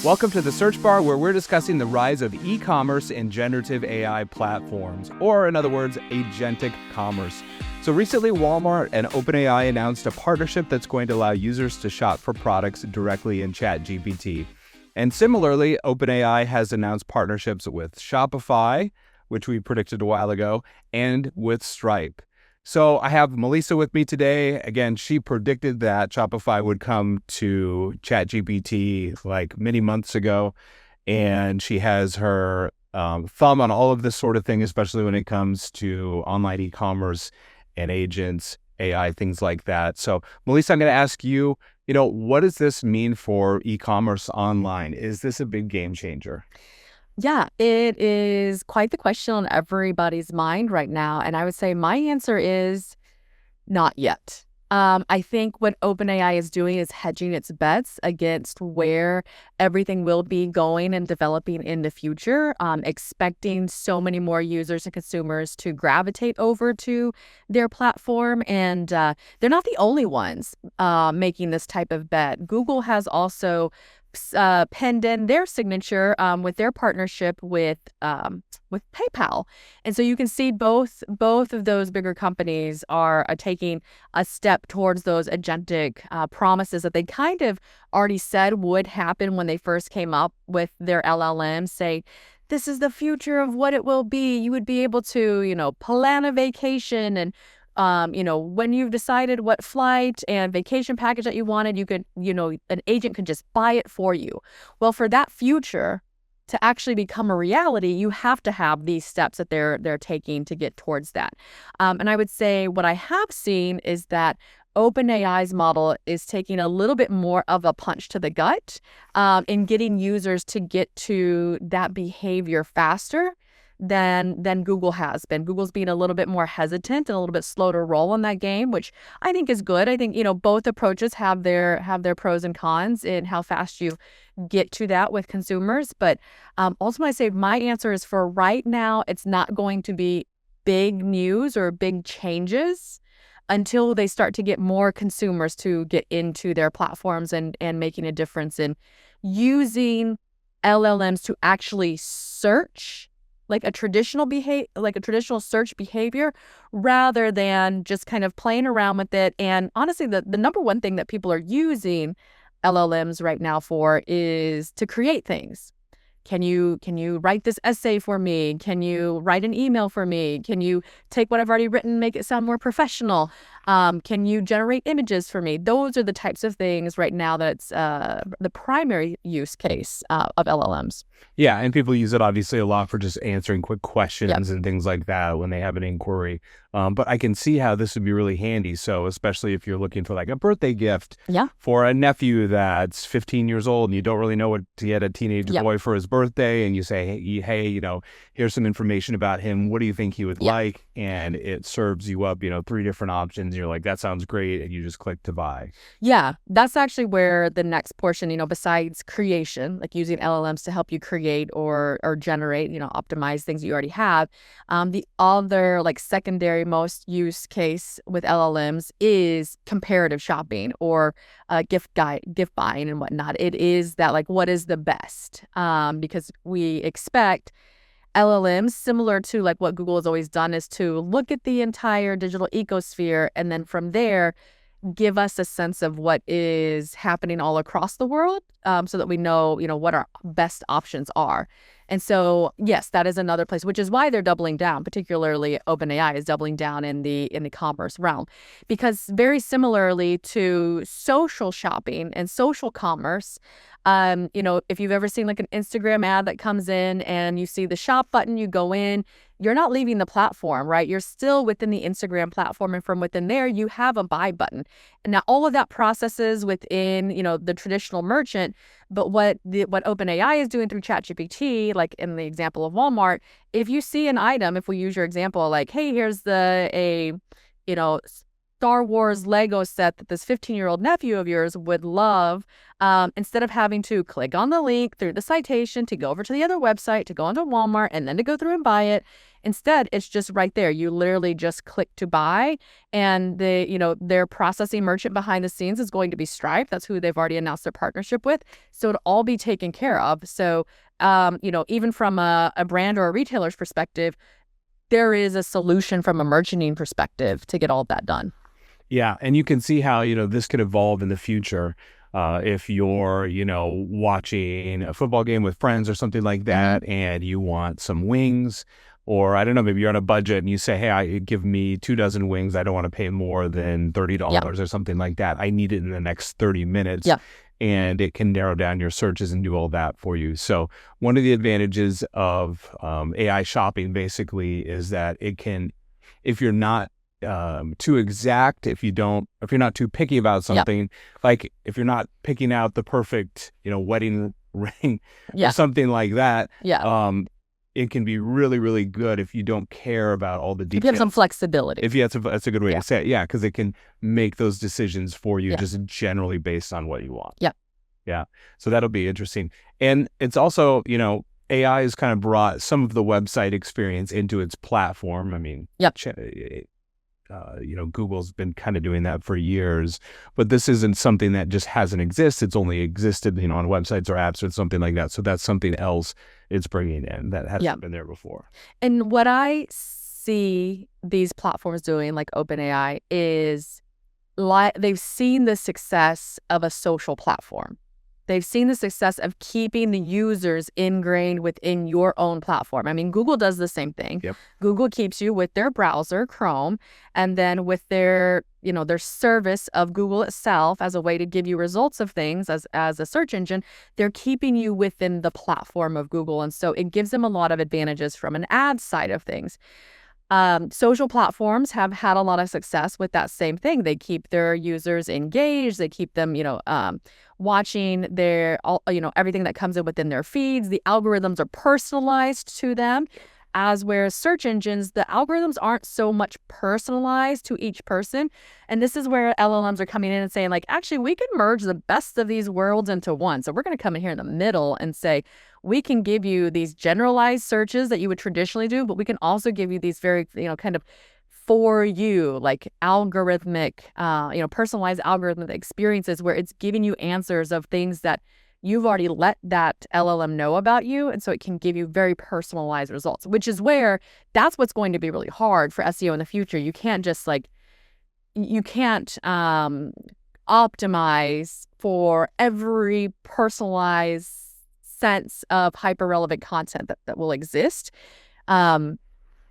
Welcome to the Search Bar, where we're discussing the rise of e-commerce and generative AI platforms, or in other words, agentic commerce. So recently, Walmart and OpenAI announced a partnership that's going to allow users to shop for products directly in ChatGPT. And similarly, OpenAI has announced partnerships with Shopify, which we predicted a while ago, and with Stripe. So I have Melissa with me today. Again, she predicted that Shopify would come to ChatGPT like many months ago, and she has her thumb on all of this sort of thing, especially when it comes to online e-commerce and agents, AI, things like that. So Melissa, I'm going to ask you, what does this mean for e-commerce online? Is this a big game changer? Yeah, it is quite the question on everybody's mind right now. And I would say my answer is not yet. I think what OpenAI is doing is hedging its bets against where everything will be going and developing in the future, expecting so many more users and consumers to gravitate over to their platform. And they're not the only ones making this type of bet. Google has also penned in their signature with their partnership with PayPal, and so you can see both of those bigger companies are taking a step towards those agentic promises that they kind of already said would happen when they first came up with their LLM. Say, this is the future of what it will be. You would be able to, plan a vacation and when you've decided what flight and vacation package that you wanted, you could, an agent could just buy it for you. Well, for that future to actually become a reality, you have to have these steps that they're taking to get towards that. And I would say what I have seen is that OpenAI's model is taking a little bit more of a punch to the gut in getting users to get to that behavior faster than Google has been. Google's being a little bit more hesitant and a little bit slow to roll in that game, which I think is good. I think, both approaches have their pros and cons in how fast you get to that with consumers. But ultimately, I say my answer is for right now, it's not going to be big news or big changes until they start to get more consumers to get into their platforms and making a difference in using LLMs to actually search like a traditional search behavior, rather than just kind of playing around with it. And honestly, the number one thing that people are using LLMs right now for is to create things. Can you write this essay for me? Can you write an email for me? Can you take what I've already written, make it sound more professional? Can you generate images for me? Those are the types of things right now that's the primary use case of LLMs. Yeah, and people use it obviously a lot for just answering quick questions Yep. and things like that when they have an inquiry. But I can see how this would be really handy. So especially if you're looking for like a birthday gift Yeah. for a nephew that's 15 years old and you don't really know what to get a teenage Yep. boy for his birthday, and you say, hey, here's some information about him. What do you think he would Yep. like? And it serves you up, 3 different options. You're like, that sounds great. And you just click to buy. Yeah, that's actually where the next portion, besides creation, like using LLMs to help you create or generate, optimize things you already have. The other like secondary most use case with LLMs is comparative shopping or gift buying and whatnot. It is that like, what is the best? Because we expect LLMs, similar to like what Google has always done, is to look at the entire digital ecosphere and then from there give us a sense of what is happening all across the world, so that we know, what our best options are. And so, yes, that is another place, which is why they're doubling down, particularly OpenAI is doubling down in the commerce realm. Because very similarly to social shopping and social commerce, if you've ever seen like an Instagram ad that comes in and you see the shop button, you go in, you're not leaving the platform, right? You're still within the Instagram platform. And from within there, you have a buy button. And now all of that processes within, the traditional merchant. But what OpenAI is doing through ChatGPT, like in the example of Walmart, if you see an item, if we use your example, like, hey, here's Star Wars Lego set that this 15-year-old nephew of yours would love, instead of having to click on the link through the citation to go over to the other website, to go onto Walmart, and then to go through and buy it, Instead, it's just right there. You literally just click to buy, and their processing merchant behind the scenes is going to be Stripe. That's who they've already announced their partnership with. So it'll all be taken care of. So, even from a brand or a retailer's perspective, there is a solution from a merchanting perspective to get all of that done. Yeah, and you can see how, this could evolve in the future. If you're, watching a football game with friends or something like that, and you want some wings, or I don't know, maybe you're on a budget and you say, hey, give me 2 dozen wings. I don't want to pay more than $30 or something like that. I need it in the next 30 minutes. Yeah. And it can narrow down your searches and do all that for you. So one of the advantages of AI shopping basically is that it can, if you're not too exact, if you're not too picky about something, like if you're not picking out the perfect, wedding ring or something like that, it can be really, really good if you don't care about all the details. If you have some flexibility. That's a good way to say it. Yeah, because it can make those decisions for you just generally based on what you want. Yeah. Yeah. So that'll be interesting. And it's also, AI has kind of brought some of the website experience into its platform. I mean, Google's been kind of doing that for years, but this isn't something that just hasn't existed. It's only existed, on websites or apps or something like that. So that's something else it's bringing in that hasn't been there before. And what I see these platforms doing, like OpenAI, is they've seen the success of a social platform. They've seen the success of keeping the users ingrained within your own platform. I mean, Google does the same thing. Yep. Google keeps you with their browser, Chrome, and then with their service of Google itself as a way to give you results of things as a search engine. They're keeping you within the platform of Google. And so it gives them a lot of advantages from an ad side of things. Social platforms have had a lot of success with that same thing. They keep their users engaged. They keep them, watching their, everything that comes in within their feeds. The algorithms are personalized to them. As whereas search engines, the algorithms aren't so much personalized to each person. And this is where LLMs are coming in and saying, like, actually, we can merge the best of these worlds into one. So we're going to come in here in the middle and say, we can give you these generalized searches that you would traditionally do, but we can also give you these very, kind of for you, like algorithmic, personalized algorithmic experiences where it's giving you answers of things that you've already let that LLM know about you. And so it can give you very personalized results, which is where that's what's going to be really hard for SEO in the future. You can't just optimize for every personalized sense of hyper relevant content that will exist.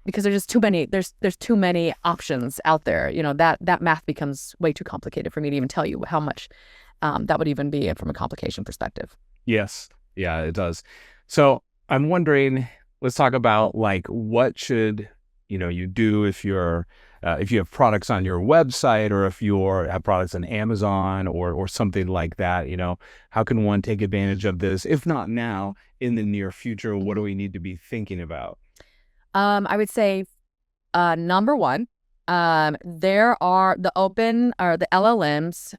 Because there's just too many, there's too many options out there. That math becomes way too complicated for me to even tell you how much that would even be from a complication perspective. Yes. Yeah, it does. So I'm wondering, let's talk about what should, you do if you have products on your website, or if you have products on Amazon or something like that. How can one take advantage of this? If not now, in the near future, what do we need to be thinking about? I would say, number one, there are the LLMs,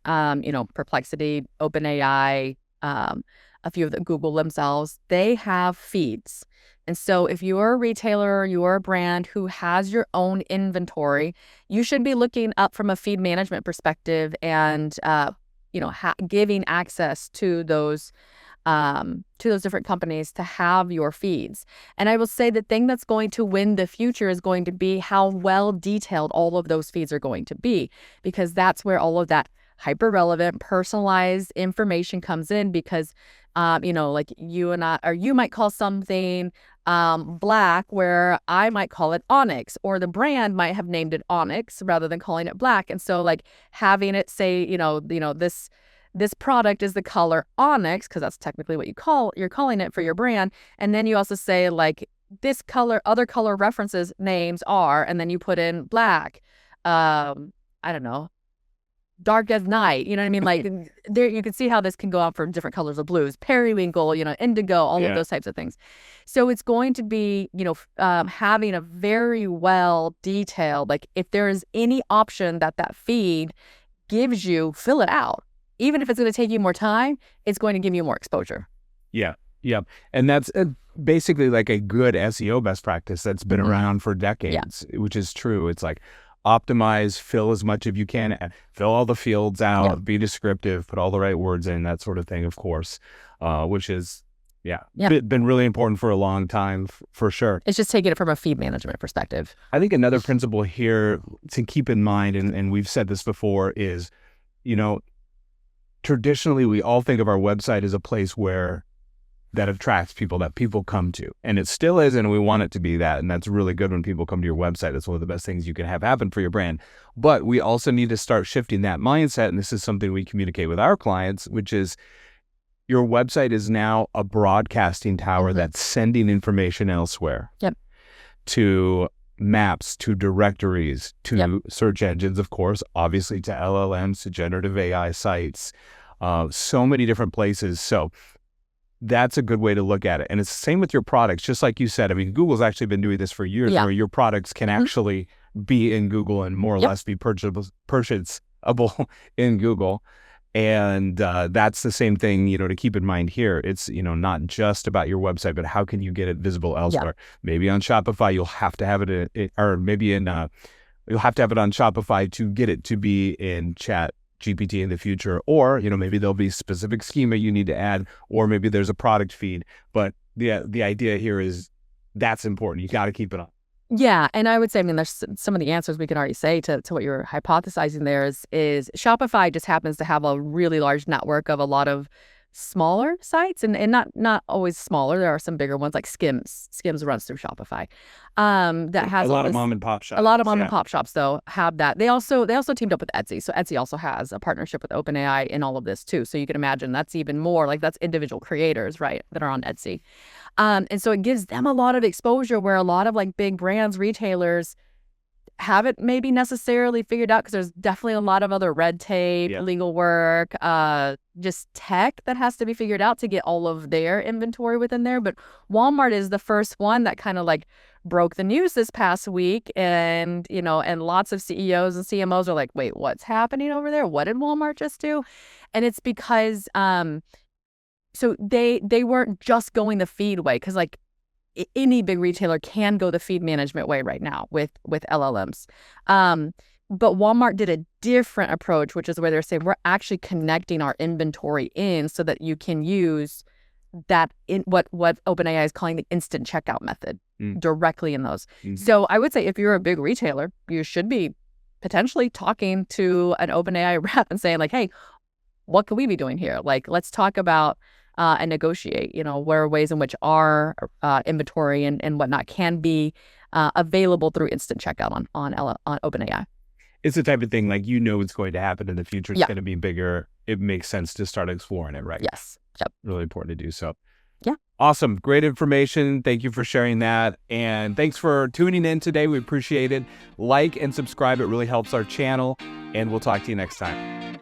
Perplexity, OpenAI, a few of the Google themselves, they have feeds. And so if you're a retailer, you're a brand who has your own inventory, you should be looking up from a feed management perspective and, giving access to those different companies to have your feeds. And I will say the thing that's going to win the future is going to be how well detailed all of those feeds are going to be, because that's where all of that hyper relevant, personalized information comes in. Because, like you and I, or you might call something black, where I might call it onyx, or the brand might have named it onyx rather than calling it black. And so, like, having it say, this product is the color onyx, because that's technically what you're calling it for your brand. And then you also say, like, this color, other color references names are, and then you put in black, I don't know, dark as night, you know what I mean? Like, there, you can see how this can go on for different colors of blues, periwinkle, indigo, all of those types of things. So it's going to be, having a very well detailed, like, if there is any option that feed gives you, fill it out. Even if it's going to take you more time, it's going to give you more exposure. Yeah. Yep. And that's basically like a good SEO best practice that's been around for decades, which is true. It's like optimize, fill as much as you can, fill all the fields out, be descriptive, put all the right words in, that sort of thing, of course, which is, been really important for a long time, for sure. It's just taking it from a feed management perspective. I think another principle here to keep in mind, and we've said this before, is, traditionally we all think of our website as a place that attracts people, that people come to. And it still is, and we want it to be that. And that's really good when people come to your website. It's one of the best things you can have happen for your brand. But we also need to start shifting that mindset. And this is something we communicate with our clients, which is your website is now a broadcasting tower that's sending information elsewhere. To maps, to directories, to search engines, of course, obviously to LLMs, to generative AI sites, so many different places. So that's a good way to look at it. And it's the same with your products. Just like you said, I mean, Google's actually been doing this for years, where your products can actually be in Google and more or less be purchasable in Google. And that's the same thing, to keep in mind here. It's, not just about your website, but how can you get it visible elsewhere? Maybe on Shopify, you'll have to have it, you'll have to have it on Shopify to get it to be in ChatGPT in the future, or maybe there'll be specific schema you need to add, or maybe there's a product feed. But the idea here is that's important. You got to keep it on. Yeah, and I would say, there's some of the answers we can already say to what you're hypothesizing there is Shopify just happens to have a really large network of a lot of smaller sites, and not always smaller. There are some bigger ones like Skims. Skims runs through Shopify. That has a lot of mom and pop shops. A lot of mom and pop shops though have that. They also teamed up with Etsy. So Etsy also has a partnership with OpenAI in all of this too. So you can imagine that's even more like that's individual creators, right, that are on Etsy. And so it gives them a lot of exposure where a lot of like big brands, retailers haven't maybe necessarily figured out, because there's definitely a lot of other red tape, legal work, just tech that has to be figured out to get all of their inventory within there. But Walmart is the first one that kind of like broke the news this past week, and and lots of CEOs and CMOs are like, wait, what's happening over there? What did Walmart just do? And it's because so they weren't just going the feed way, because like any big retailer can go the feed management way right now with LLMs. But Walmart did a different approach, which is where they're saying we're actually connecting our inventory in so that you can use that in what OpenAI is calling the instant checkout method directly in those. So I would say if you're a big retailer, you should be potentially talking to an OpenAI rep and saying like, hey, what can we be doing here? Like, let's talk about and negotiate, where are ways in which our inventory and whatnot can be available through instant checkout on OpenAI. It's the type of thing like, it's going to happen in the future. It's going to be bigger. It makes sense to start exploring it, right? Yes. Yep. Really important to do so. Yeah. Awesome. Great information. Thank you for sharing that. And thanks for tuning in today. We appreciate it. Like and subscribe. It really helps our channel. And we'll talk to you next time.